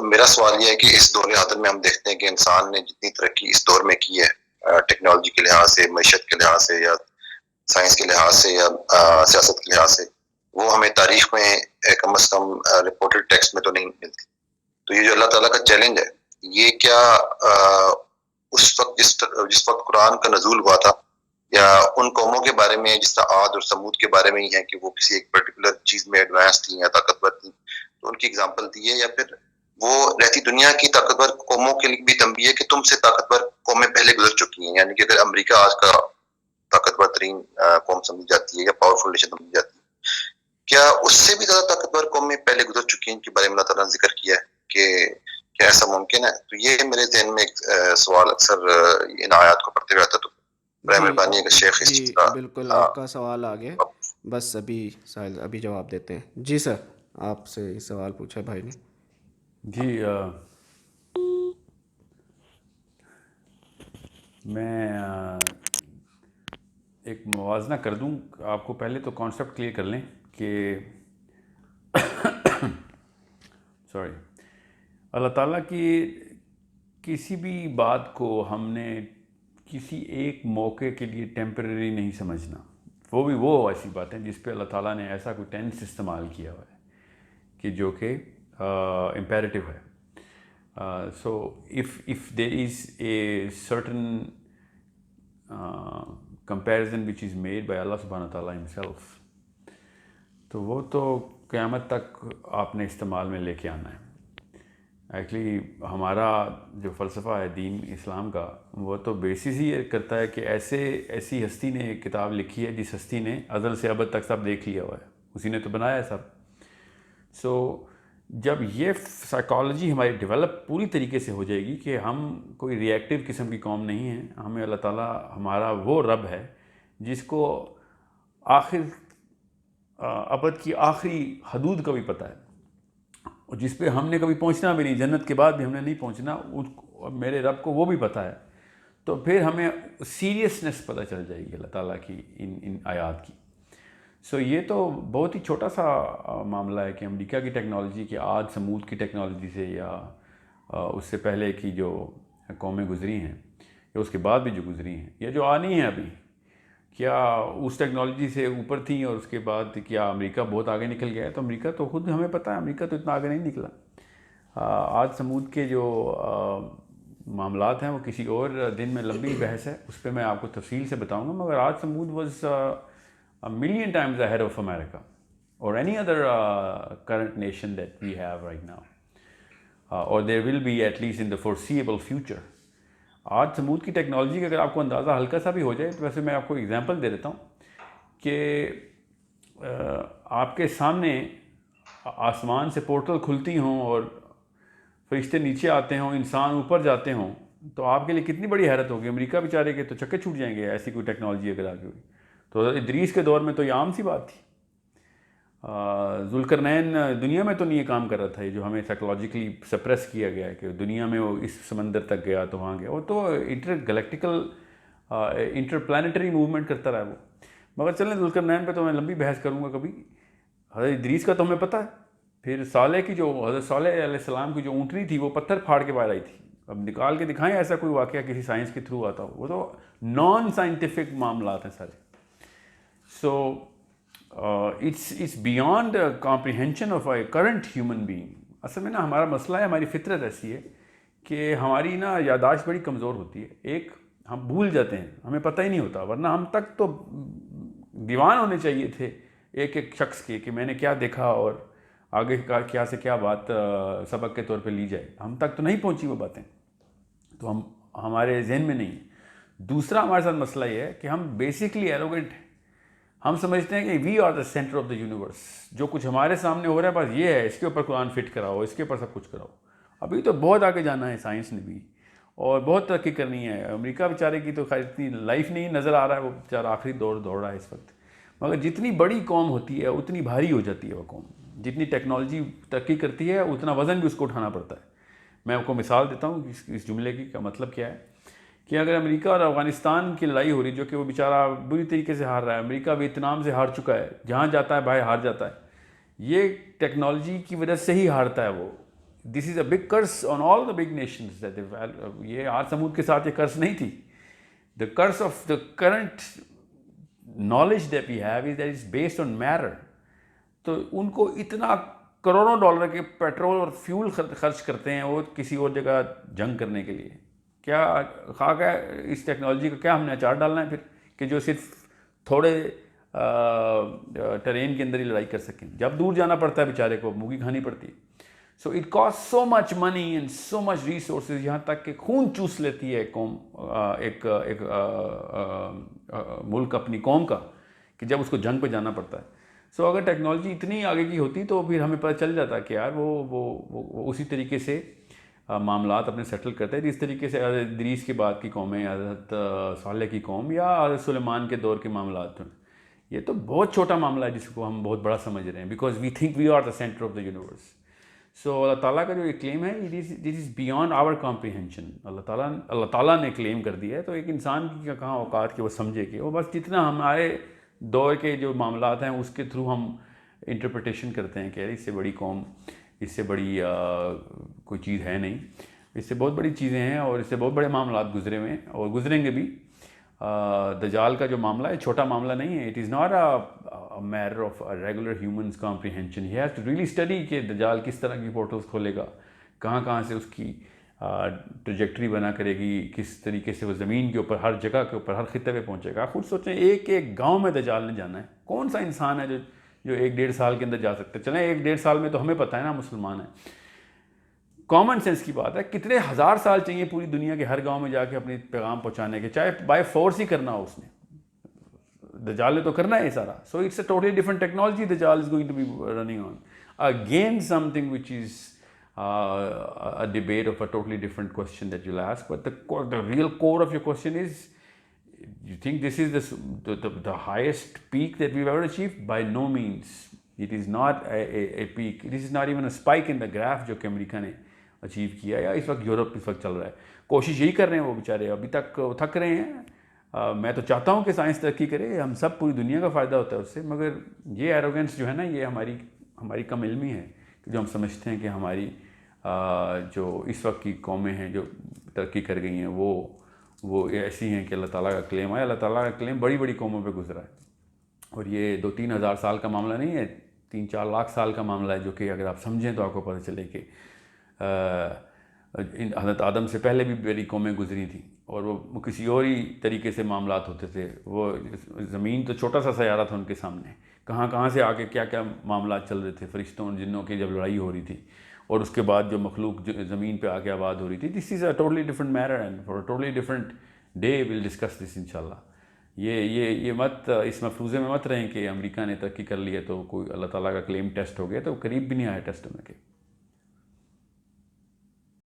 میرا سوال یہ ہے کہ اس دور حاضر میں ہم دیکھتے ہیں کہ انسان نے جتنی ترقی اس دور میں کی ہے ٹیکنالوجی کے لحاظ سے، معیشت کے لحاظ سے، یا سائنس کے لحاظ سے، یا سیاست کے لحاظ سے، وہ ہمیں تاریخ میں کم از کم رپورٹڈ ٹیکسٹ میں تو نہیں ملتی. تو یہ جو اللہ تعالیٰ کا چیلنج ہے، یہ کیا اس وقت جس وقت قرآن کا نزول ہوا تھا، یا ان قوموں کے بارے میں جس طرح عاد اور سمود کے بارے میں ہی ہے کہ وہ کسی ایک پرٹیکولر چیز میں ایڈوانس تھیں یا طاقتور تھیں، تو ان کی اگزامپل دی ہے، یا پھر وہ رہتی دنیا کی طاقتور قوموں کے لیے بھی تنبیہ ہے کہ تم سے طاقتور قومیں پہلے گزر چکی ہیں؟ یعنی کہ اگر امریکہ آج کا طاقتور ترین قوم سمجھی جاتی ہے یا پاورفل نیشن سمجھی جاتی ہے، کیا اس سے بھی زیادہ طاقتور قومیں پہلے گزر چکی ہیں، ان کے بارے میں اللہ تعالیٰ نے ذکر کیا ہے کہ کیا ایسا ممکن ہے؟ تو یہ میرے ذہن میں ایک سوال اکثر ان آیات کو پڑھتے ہوئے آتا. تو برائے مہربانی اگر شیخ اس چیز کا بالکل آپ کا سوال آ گیا، بس ابھی ساحل ابھی جواب دیتے ہیں. جی سر، آپ سے یہ سوال پوچھا بھائی نے. جی میں ایک موازنہ کر دوں آپ کو. پہلے تو کانسیپٹ کلیئر کر لیں کہ سوری، اللہ تعالیٰ کی کسی بھی بات کو ہم نے کسی ایک موقع کے لیے ٹیمپرری نہیں سمجھنا. وہ ایسی بات ہے جس پہ اللہ تعالیٰ نے ایسا کوئی ٹینس استعمال کیا ہوا ہے کہ جو کہ امپیریٹو ہے. سو if there is a certain comparison which is made by Allah subhanahu wa ta'ala himself, تو وہ تو قیامت تک آپ نے استعمال میں لے کے آنا ہے. ایکچولی ہمارا جو فلسفہ ہے دین اسلام کا، وہ تو بیسس ہی کرتا ہے کہ ایسی ہستی نے کتاب لکھی ہے جس ہستی نے ازل سے ابد تک سب دیکھ لیا ہوا ہے، اسی نے تو بنایا ہے سب. سو جب یہ سائیکالوجی ہماری ڈیولپ پوری طریقے سے ہو جائے گی کہ ہم کوئی ری ایکٹیو قسم کی قوم نہیں ہیں، ہمیں اللہ تعالیٰ ہمارا وہ رب ہے جس کو ابد کی آخری حدود کا بھی پتہ ہے، اور جس پہ ہم نے کبھی پہنچنا بھی نہیں، جنت کے بعد بھی ہم نے نہیں پہنچنا، میرے رب کو وہ بھی پتہ ہے. تو پھر ہمیں سیریسنس پتہ چل جائے گی اللہ تعالیٰ کی ان آیات کی. سو یہ تو بہت ہی چھوٹا سا معاملہ ہے کہ امریکہ کی ٹیکنالوجی کی عاد سمود کی ٹیکنالوجی سے، یا اس سے پہلے کی جو قومیں گزری ہیں، یا اس کے بعد بھی جو گزری ہیں، یا جو آنی ہیں ابھی، کیا اس ٹیکنالوجی سے اوپر تھیں، اور اس کے بعد کیا امریکہ بہت آگے نکل گیا ہے؟ تو امریکہ تو خود ہمیں پتہ ہے امریکہ تو اتنا آگے نہیں نکلا. عاد سمود کے جو معاملات ہیں وہ کسی اور دن میں لمبی بحث ہے، اس پہ میں آپ کو تفصیل سے بتاؤں گا. مگر عاد سمود was a million times ahead of America or any other current nation that we have right now, or there will be at least in the foreseeable future. آج سمود کی ٹیکنالوجی کا اگر آپ کو اندازہ ہلکا سا بھی ہو جائے، تو ویسے میں آپ کو ایگزامپل دے دیتا ہوں کہ آپ کے سامنے آسمان سے پورٹل کھلتی ہوں اور فرشتے نیچے آتے ہوں، انسان اوپر جاتے ہوں، تو آپ کے لیے کتنی بڑی حیرت ہوگی. امریکہ بیچارے کے تو چکے چھوٹ جائیں گے ایسی کوئی ٹیکنالوجی اگر آگے ہوئی. تو ادریس کے دور میں تو یہ عام سی بات تھی. ذوالقرنین دنیا میں تو نہیں یہ کام کر رہا تھا، یہ جو ہمیں سائیکولوجیکلی سپریس کیا گیا ہے کہ دنیا میں وہ اس سمندر تک گیا تو وہاں گیا، وہ تو inter galactical inter planetary movement کرتا رہا وہ. مگر چلیں ذوالقرنین پہ تو میں لمبی بحث کروں گا کبھی. حضرت ادریس کا تو ہمیں پتہ ہے. پھر صالح کی جو حضرت صالح علیہ السلام کی جو اونٹنی تھی وہ پتھر پھاڑ کے باہر آئی تھی. اب نکال کے دکھائیں ایسا کوئی واقعہ کسی سائنس کے تھرو آتا ہو. وہ تو نان سائنٹیفک معاملات ہیں سارے. So it's beyond comprehension of a current human being. اصل میں نا ہمارا مسئلہ ہے، ہماری فطرت ایسی ہے کہ ہماری نا یادداشت بڑی کمزور ہوتی ہے. ایک ہم بھول جاتے ہیں، ہمیں پتہ ہی نہیں ہوتا، ورنہ ہم تک تو دیوان ہونے چاہیے تھے ایک ایک شخص کے کہ میں نے کیا دیکھا اور آگے کا کیا سے کیا بات سبق کے طور پہ لی جائے. ہم تک تو نہیں پہنچی وہ باتیں، تو ہمارے ذہن میں نہیں. دوسرا ہمارے ساتھ مسئلہ یہ ہے کہ ہم بیسکلی ایروگنٹ ہیں. ہم سمجھتے ہیں کہ we are the centre of the universe. جو کچھ ہمارے سامنے ہو رہا ہے بس یہ ہے، اس کے اوپر قرآن فٹ کراؤ، اس کے اوپر سب کچھ کراؤ. ابھی تو بہت آگے جانا ہے سائنس نے بھی، اور بہت ترقی کرنی ہے. امریکہ بیچارے کی تو خیر اتنی لائف نہیں نظر آ رہا ہے، وہ بیچارہ آخری دور دوڑ رہا ہے اس وقت. مگر جتنی بڑی قوم ہوتی ہے اتنی بھاری ہو جاتی ہے وہ قوم. جتنی ٹیکنالوجی ترقی کرتی ہے اتنا وزن بھی اس کو اٹھانا پڑتا ہے. میں آپ کو مثال دیتا ہوں اس جملے کی کا مطلب کیا ہے کہ اگر امریکہ اور افغانستان کی لڑائی ہو رہی، جو کہ وہ بیچارہ بری طریقے سے ہار رہا ہے، امریکہ ویتنام سے ہار چکا ہے، جہاں جاتا ہے بھائی ہار جاتا ہے. یہ ٹیکنالوجی کی وجہ سے ہی ہارتا ہے وہ. This is a big curse on all the big nations. یہ عاد سمود کے ساتھ یہ کرس نہیں تھی. The curse of the current knowledge that we have is that it's based on matter. تو ان کو اتنا کروڑوں ڈالر کے پیٹرول اور فیول خرچ کرتے ہیں وہ کسی اور جگہ جنگ کرنے کے لیے. کیا خاک ہے اس ٹیکنالوجی کا؟ کیا ہم نے اچار ڈالنا ہے پھر کہ جو صرف تھوڑے ٹرین کے اندر ہی لڑائی کر سکیں؟ جب دور جانا پڑتا ہے بیچارے کو موگی کھانی پڑتی ہے. So it cost so much money and so much resources, یہاں تک کہ خون چوس لیتی ہے قوم، ایک ملک اپنی قوم کا، کہ جب اس کو جنگ پہ جانا پڑتا ہے. سو اگر ٹیکنالوجی اتنی آگے کی ہوتی تو پھر ہمیں پتہ چل جاتا کہ یار وہ اسی طریقے سے معاملات اپنے سیٹل کرتے ہیں جس طریقے سے حضرت ادریس کے بعد کی قومیں، حضرت صالح کی قوم یا حضرت سلیمان کے دور کے معاملات ہیں. یہ تو بہت چھوٹا معاملہ ہے جس کو ہم بہت بڑا سمجھ رہے ہیں، because we think we are the centre of the universe. So اللہ تعالیٰ کا جو یہ کلیم ہے it is beyond our comprehension. اللہ تعالیٰ نے کلیم کر دیا ہے، تو ایک انسان کی کہاں اوقات کہ وہ سمجھے کہ وہ بس جتنا ہمارے دور کے جو معاملات ہیں اس کے تھرو ہم انٹرپریٹیشن کرتے ہیں کہ اس سے بڑی قوم، اس سے بڑی کوئی چیز ہے نہیں. اس سے بہت بڑی چیزیں ہیں اور اس سے بہت بڑے معاملات گزرے ہوئے ہیں اور گزریں گے بھی. دجال کا جو معاملہ ہے چھوٹا معاملہ نہیں ہے. It is not a matter of regular humans comprehension. He has to really study کہ دجال کس طرح کی پورٹلز کھولے گا، کہاں سے اس کی ٹریجیکٹری بنا کرے گی، کس طریقے سے وہ زمین کے اوپر ہر جگہ کے اوپر ہر خطے پہ پہنچے گا. خود سوچیں ایک گاؤں میں دجال نے جانا ہے. کون سا انسان ہے جو 1-1.5 سال کے اندر جا سکتے؟ چلیں 1-1.5 سال میں تو ہمیں پتہ ہے نا مسلمان ہیں، کامن سینس کی بات ہے. کتنے ہزار سال چاہیے پوری دنیا کے ہر گاؤں میں جا کے اپنی پیغام پہنچانے کے، چاہے بائی فورس ہی کرنا ہو اس نے. دجال نے تو کرنا ہے یہ سارا. So it's a totally different technology دجال is going to be running on. Again something which is a debate of a totally different question that you'll ask, but the real core of your question is, you think this is the highest peak that we've ever achieved? By no means. It is not a peak. This is not even a spike in the graph جو کہ امریکہ نے achieve کیا یا اس وقت Europe اس وقت چل رہا ہے. کوشش یہی کر رہے ہیں وہ بیچارے، ابھی تک تھک رہے ہیں. میں تو چاہتا ہوں کہ سائنس ترقی کرے، ہم سب پوری دنیا کا فائدہ ہوتا ہے اس سے، مگر یہ ایروگنس جو ہے نا یہ ہماری کم علمی ہے کہ جو ہم سمجھتے ہیں کہ ہماری جو اس وقت کی قومیں ہیں جو ترقی کر گئی ہیں وہ ایسی ہیں کہ اللہ تعالیٰ کا کلیم ہے. اللہ تعالیٰ کا کلیم بڑی بڑی قوموں پہ گزرا ہے اور یہ 2-3 ہزار سال کا معاملہ نہیں ہے، 3-4 لاکھ سال کا معاملہ ہے، جو کہ اگر آپ سمجھیں تو آپ کو پتہ چلے کہ حضرت آدم سے پہلے بھی بڑی قومیں گزری تھیں اور وہ کسی اور ہی طریقے سے معاملات ہوتے تھے. وہ زمین تو چھوٹا سا سیارہ تھا ان کے سامنے، کہاں سے آ کے کیا معاملات چل رہے تھے، فرشتوں اور جنوں کی جب لڑائی ہو رہی تھی اور اس کے بعد جو مخلوق زمین پہ آ کے آباد ہو رہی تھی. This is a totally different matter and for a totally different day we'll discuss this انشاءاللہ. یہ مت اس مفروضے میں مت رہیں کہ امریکہ نے ترقی کر لی ہے تو کوئی اللہ تعالیٰ کا کلیم ٹیسٹ ہو گیا، تو قریب بھی نہیں آیا ٹیسٹ ہونے کے.